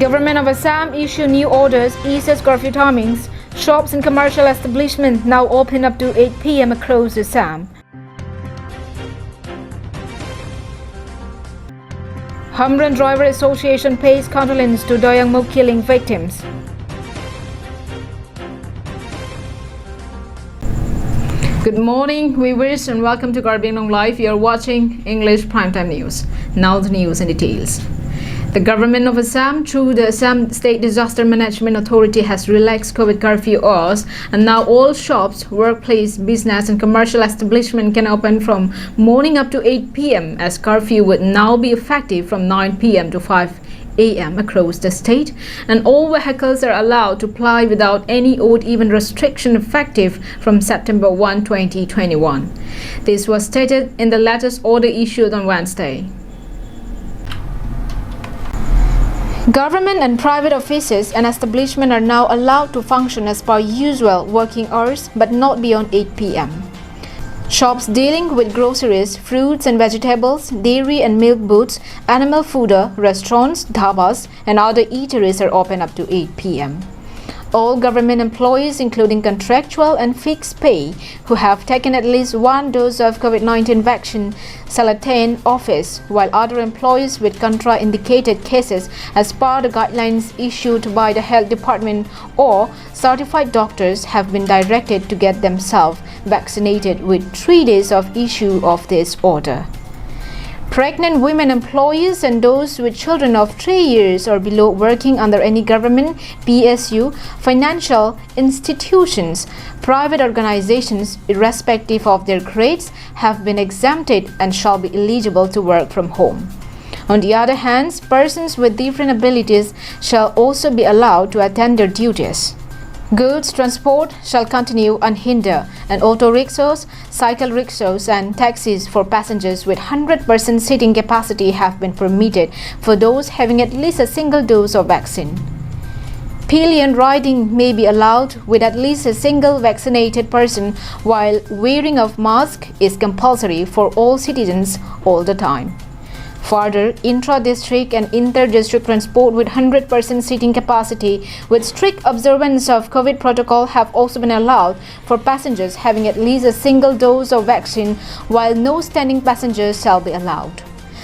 Government of Assam issue new orders, eases curfew timings. Shops and commercial establishments now open up to 8 p.m. across Assam. Hamran Driver Association pays condolence to Doyangmo killing victims. Good morning, viewers, and welcome to Karbianglong Live. You are watching English Primetime News. Now the news in details. The government of Assam, through the Assam State Disaster Management Authority, has relaxed COVID curfew hours, and now all shops, workplace, business and commercial establishments can open from morning up to 8 p.m. as curfew would now be effective from 9 p.m. to 5 a.m. across the state, and all vehicles are allowed to ply without any odd even restriction effective from September 1, 2021. This was stated in the latest order issued on Wednesday. Government and private offices and establishments are now allowed to function as per usual working hours but not beyond 8 p.m. Shops dealing with groceries, fruits and vegetables, dairy and milk booths, animal fooder, restaurants, dhabas and other eateries are open up to 8 p.m. All government employees, including contractual and fixed pay, who have taken at least one dose of COVID-19 vaccine shall attend office, while other employees with contraindicated cases as per the guidelines issued by the Health Department or certified doctors have been directed to get themselves vaccinated with 3 days of issue of this order. Pregnant women employees and those with children of 3 years or below working under any government, PSU, financial institutions, private organizations, irrespective of their grades, have been exempted and shall be eligible to work from home. On the other hand, persons with different abilities shall also be allowed to attend their duties. Goods transport shall continue unhindered, and auto rickshaws, cycle rickshaws and taxis for passengers with 100% seating capacity have been permitted for those having at least a single dose of vaccine. Pillion riding may be allowed with at least a single vaccinated person, while wearing of mask is compulsory for all citizens all the time. Further, intra-district and inter-district transport with 100% seating capacity with strict observance of COVID protocol have also been allowed for passengers having at least a single dose of vaccine, while no standing passengers shall be allowed.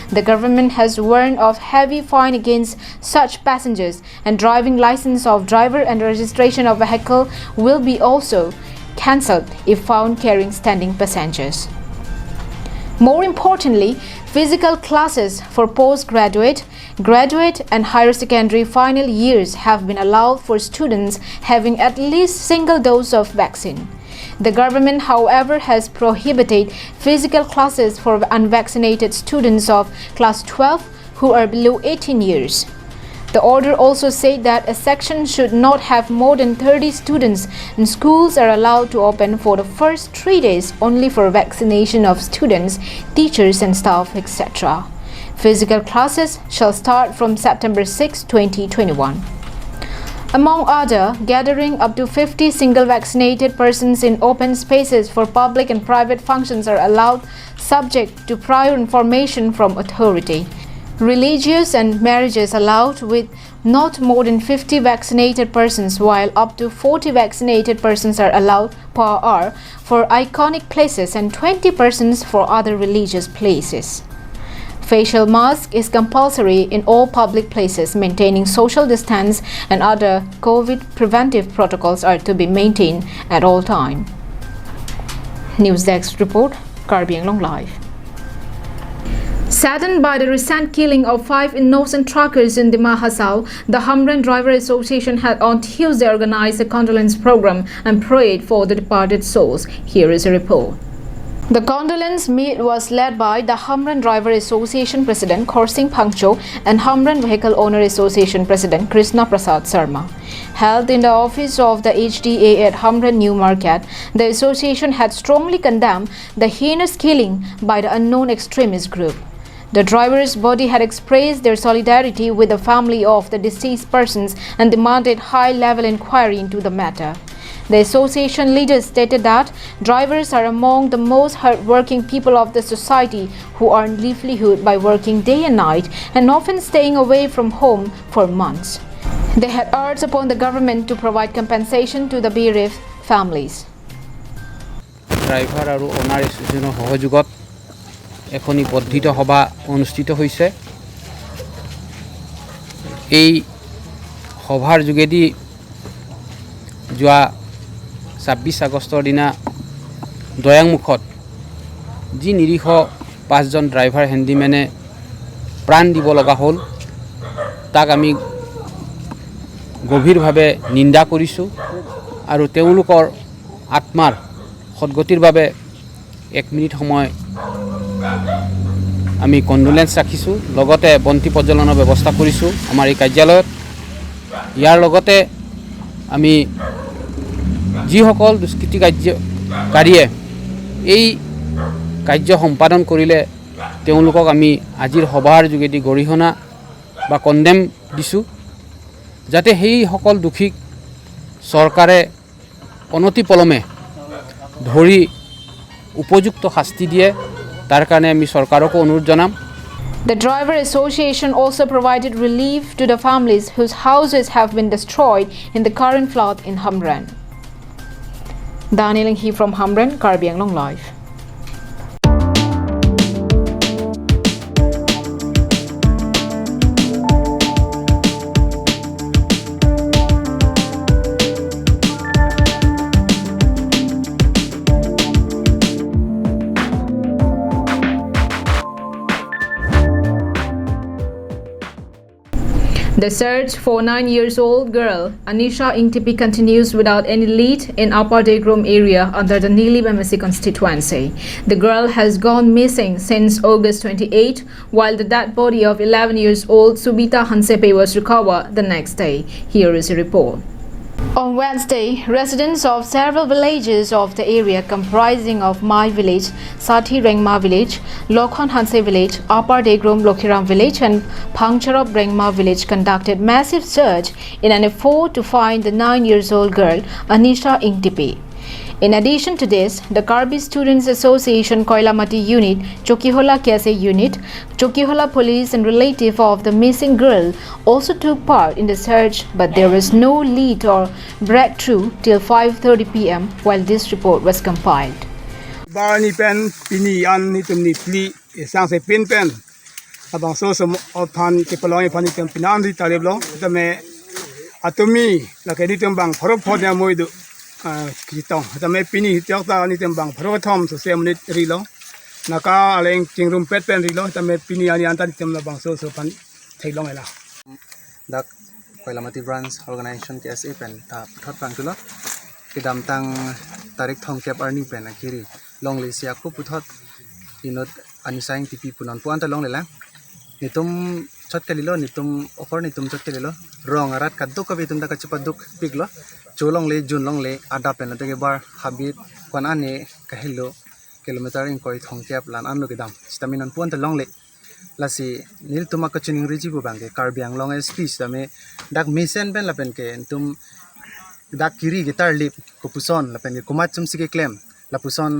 The government has warned of heavy fine against such passengers, and driving license of driver and registration of vehicle will be also cancelled if found carrying standing passengers. More importantly, physical classes for postgraduate, graduate and higher secondary final years have been allowed for students having at least single dose of vaccine. The government, however, has prohibited physical classes for unvaccinated students of class 12 who are below 18 years. The order also said that a section should not have more than 30 students, and schools are allowed to open for the first 3 days only for vaccination of students, teachers and staff, etc. Physical classes shall start from September 6, 2021. Among other, gathering up to 50 single vaccinated persons in open spaces for public and private functions are allowed subject to prior information from authority. Religious and marriages allowed with not more than 50 vaccinated persons, while up to 40 vaccinated persons are allowed per hour for iconic places and 20 persons for other religious places. Facial mask is compulsory in all public places. Maintaining social distance and other COVID preventive protocols are to be maintained at all times. News Desk report, Karbianglong Live. Saddened by the recent killing of 5 innocent truckers in Dima Hasao, the Hamran Driver Association had on Tuesday organized a condolence program and prayed for the departed souls. Here is a report. The condolence meet was led by the Hamran Driver Association President Khorsing Phangcho and Hamran Vehicle Owner Association President Krishna Prasad Sharma. Held in the office of the HDA at Hamran New Market, the association had strongly condemned the heinous killing by the unknown extremist group. The driver's body had expressed their solidarity with the family of the deceased persons and demanded high-level inquiry into the matter. The association leaders stated that drivers are among the most hard-working people of the society who earn livelihood by working day and night and often staying away from home for months. They had urged upon the government to provide compensation to the bereaved families. Driver আৰু অনাৰ এছ'চিয়েশ্যনৰ সহযোগত এখনি বৰ্ধিত সভা অনুষ্ঠিত হৈছে। এই সভাৰ যোগেদি যোৱা 26 আগষ্টৰ দিনা দয়াংমুখত যি নিৰীহ 5জন ড্ৰাইভাৰ হেণ্ডিমেনে প্ৰাণ দিব লগা হ'ল তাক আমি গভীৰভাৱে নিন্দা কৰিছোঁ আৰু তেওঁলোকৰ আত্মাৰ সদ্গতিৰ বাবে 1 মিনিট সময় আমি কণ্ডোলেন্স ৰাখিছোঁ। লগতে বন্তি প্ৰজ্বলনৰ ব্যৱস্থা কৰিছোঁ আমাৰ এই কাৰ্যালয়ত। ইয়াৰ লগতে আমি যিসকল দুষ্কৃতিকাৰীয়ে এই কাৰ্য সম্পাদন কৰিলে তেওঁলোকক আমি আজিৰ সভাৰ যোগেদি গৰিহণা বা কণ্ডেম দিছোঁ, যাতে সেইসকল দোষীক চৰকাৰে অনতিপলমে ধৰি উপযুক্ত শাস্তি দিয়ে। তাৰ কাৰণে আমি চৰকাৰকো অনুৰোধ জনাম। The driver association also provided relief to the families whose houses have been destroyed in the current flood in Hamran. Daniel He from Hamran, Karbi Anglong Live. The search for 9-year-old girl Anisha Ingtipi continues without any lead in Upper Degrom area under the Nili Bemesi constituency. The girl has gone missing since August 28, while the dead body of 11-year-old Subita Hansepe was recovered the next day. Here is a report. On Wednesday, residents of several villages of the area comprising of Mai village, Sati Rengma village, Lokhon Hanse village, Upper Degrom Lokhiram village and Phangcharop Rengma village conducted massive search in an effort to find the 9-year-old girl Anisha Ingtipi. In addition to this, the Karbi Students Association Koilamati Unit, Chokihola Kese Unit, Chokihola Police and relative of the missing girl also took part in the search, but there was no lead or breakthrough till 5:30 p.m. while this report was compiled. Barney pen pini an ni tum ni pli sang se pin pen abang so som ophan ke palong e pani tum pinan ri tareblo tame atumi la ke ni tum bang phoro phod ya moi du kitong tame pini tiak ta ni tum bang phoro thom so se minute ri lo naka aleng chingrum pet pen ri lo tame pini ani an ta tum la bang so pan thailong ela dak Koilamati branch organization KSA pen ta thot pang tulo kidam tang tarik thong kep arni pen akiri long le sia ku puthot inot Anisha Ingtipi punon puan ta long le la nitum chot kelilo nitum offer nitum chot kelilo rong arat kaduk ka bitum da ka chupaduk piglo cholong le jun long le ada pen te bar habit kon ane kahilo kilometer in koi thong kep lan an lo kidam staminan puan ta long le lasi nil tuma ka chuning riji bu bangke Karbi Anglong SP tame dak misen pen la pen ke tum dak kiri gitar lip kupuson la pen kumat chum sike claim la puson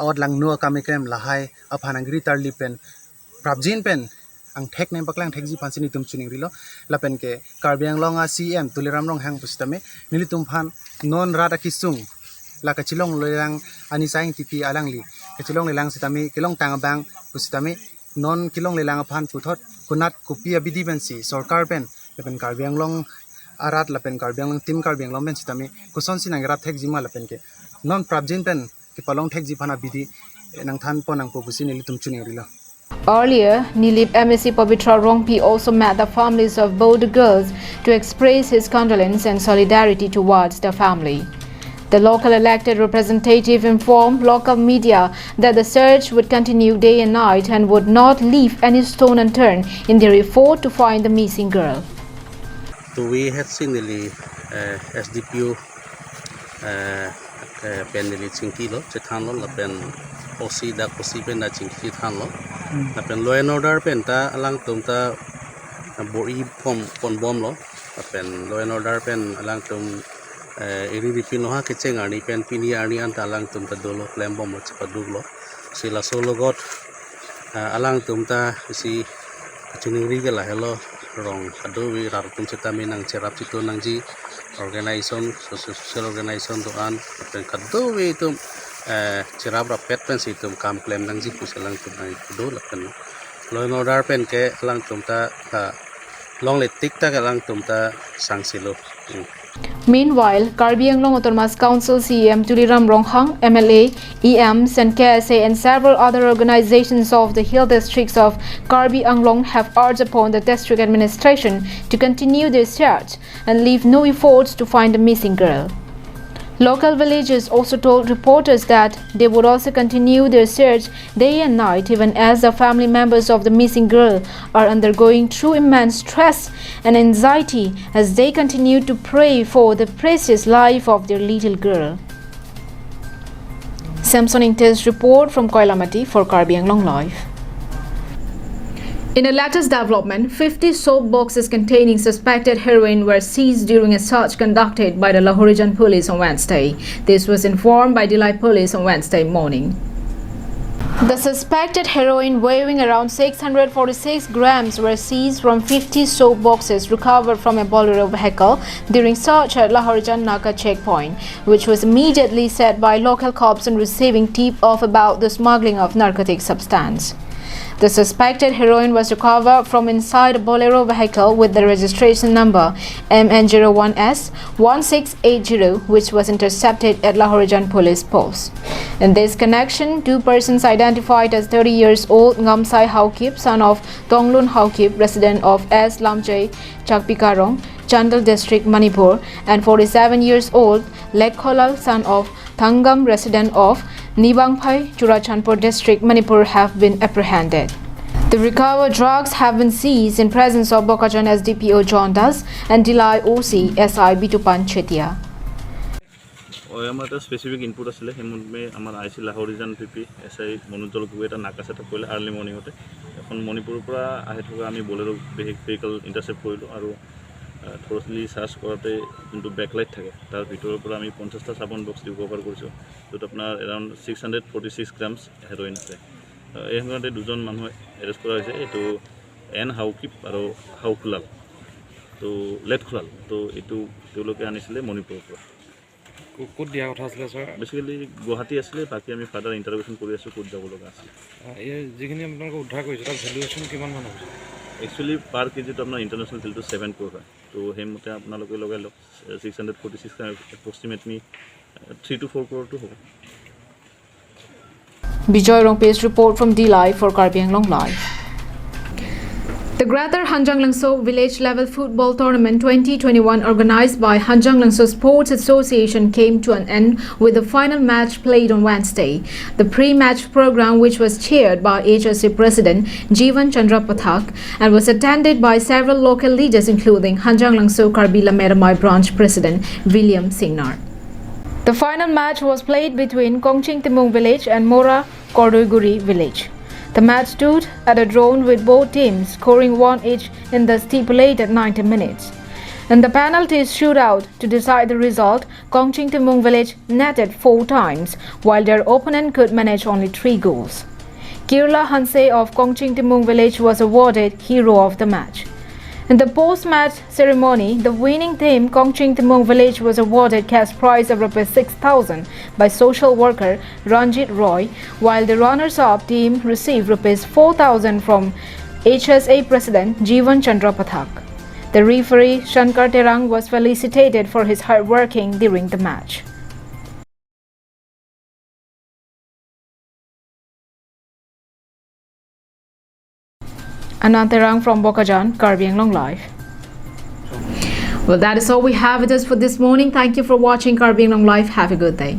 awat lang no kami claim la hai aphanangri tar lip pen prabjin pen ang thek nem baklang thek ji pansini tum chuning rilo la pen ke Karbi Anglong CM tuliram rong hang pustame nili tum phan non rada kisung la ka chilong loyang Anisha Ingtipi alangli ke chilong lelang sitami kilong tangabang pustame non kilong lelang aphan puthot kunat kupia bidi bensi sarkar pen pen Karbi Anglong arat la pen Karbi Anglong tim Karbi Anglong ben sitame kuson sinang rat thek jima la pen ke non prabjin pen ki palong thek ji phana bidi nang than ponang po busini litum chuning rilo. Earlier, Nilip MSc Pavitra Rongpi also met the families of both the girls to express his condolence and solidarity towards the family. The local elected representative informed local media that the search would continue day and night and would not leave any stone unturned in their effort to find the missing girl. So we have seen the SDPO pen the chingki lo chethan lo la pen osi da osi pen da chingki than lo la pen law and order pen ta alang tum ta bori pom pon bom lo la pen law and order pen alang tum iri ripin lo ha kecheng ani pen pini ani an ta alang tum ta dolo claim bom lo chapadug lo sila solo got alang tum ta si chuning ri gela hello rong hadowi rartum citami nang cerap citu nang ji organization social organization doan pen hadowi itu cerap rapet pen situm kam claim nang ji pusalang tum nang do lapen law and order pen ke lang tum ta long le tik ta lang tum ta sangsilo. Meanwhile, Karbi Anglong Autonomous Council CEM Tuliram Ronghang, MLA, EMs and KSA and several other organizations of the hill districts of Karbi Anglong have urged upon the district administration to continue their search and leave no efforts to find the missing girl. Local villagers also told reporters that they would also continue their search day and night even as the family members of the missing girl are undergoing through immense stress and anxiety as they continue to pray for the precious life of their little girl. Samson Intes report from Koilamati for Karbi Anglong Live. In a latest development, 50 soap boxes containing suspected heroin were seized during a search conducted by the Lahorijan police on Wednesday. This was informed by Delhi police on Wednesday morning. The suspected heroin weighing around 646 grams were seized from 50 soap boxes recovered from a Bolero vehicle during search at Lahorijan Naka checkpoint, which was immediately set by local cops on receiving tip-off about the smuggling of narcotic substance. The suspected heroin was recovered from inside a Bolero vehicle with the registration number MN01S1680, which was intercepted at Lahorijan police post. In this connection, two persons identified as 30 years old Ngamsai Haukip, son of Tonglun Haukip, resident of S. Lamjay, Chakpikarong, Chandal district, Manipur, and 47 years old Lekholal, son of Thangam, resident of Nibangphai, Churachandpur district, Manipur, have been apprehended. The recovered drugs have been seized in presence of Bokajan SDPO John Das and Delhi OC SI Bitupan Chetia. আমার এটা specific input আছিলে সেই মৰ্মে আমাৰ আইচি লাহৰিজান পিপি SI মনোজল Gogoi এটা নাকা setup কৰিলে early মৰ্ণিঙতে এখন মণিপুৰৰ পৰা আহি থকা আমি বলেৰো ভেহিকল ইণ্টাৰচেপ্ট কৰিলোঁ আৰু থৰলি চাৰ্চ কৰোঁতে যোনটো বেকলাইট থাকে তাৰ ভিতৰৰ পৰা আমি 50টা চাবোন বক্স ৰিকভাৰ কৰিছোঁ য'ত আপোনাৰ এৰাউণ্ড 646 গ্ৰামছ হেৰইন আছে এই সময়তে দুজন মানুহ এৰেষ্ট কৰা হৈছে এইটো এন হাউকিপ আৰু হাউকুলাল তো লেটখুলাল তো এইটো তেওঁলোকে আনিছিলে মণিপুৰৰ পৰা ক'ত দিয়া কথা আছিলে ছাৰ বেচিকেলি গুৱাহাটী আছিলে বাকী আমি ফাৰ্ডাৰ ইণ্টাৰভিউশ্যন কৰি আছোঁ ক'ত যাব লগা আছে এই যিখিনি আপোনালোকে উদ্ধাৰ কৰিছে তাৰ ভেলুৱেশ্যন কিমান মান হৈছে একচুৱেলি পাৰ কেজিটো আপোনাৰ ইণ্টাৰনেশ্যনেল ভেলুটো 7 crore হয় তো সেইমতে আপোনালোকে লগাই লওক 646 এপ্ৰক্সিমেটলি 3 to 4 crore হ'ব Bijoy Rongpe's report from Delhi for Karbi Anglong Live. The Greater Hanjang Langso Village Level Football Tournament 2021 organized by Hanjang Langso Sports Association came to an end with the final match played on Wednesday. The pre-match program, which was chaired by HSA President Jeevan Chandra Pathak and was attended by several local leaders including Hanjang Langso Karbi Lameramai Branch President William Singnar. The final match was played between Kongching Timung Village and Mora Kordoiguri Village. The match stood at a draw with both teams scoring one each in the stipulated 90 minutes. In the penalties shootout to decide the result, Kongching Timung Village netted 4 times, while their opponent could manage only 3 goals. Kirla Hanse of Kongching Timung Village was awarded hero of the match. In the post-match ceremony, the winning team Kongching Timung Village was awarded cash prize of ₹6,000 by social worker Ranjit Roy, while the runners-up team received ₹4,000 from HSA President Jeevan Chandra Pathak. The referee Shankar Terang was felicitated for his hard working during the match. Anantarang from Bokajan, Karbi Anglong Live. Well, that is all we have with us for this morning. Thank you for watching Karbi Anglong Live. Have a good day.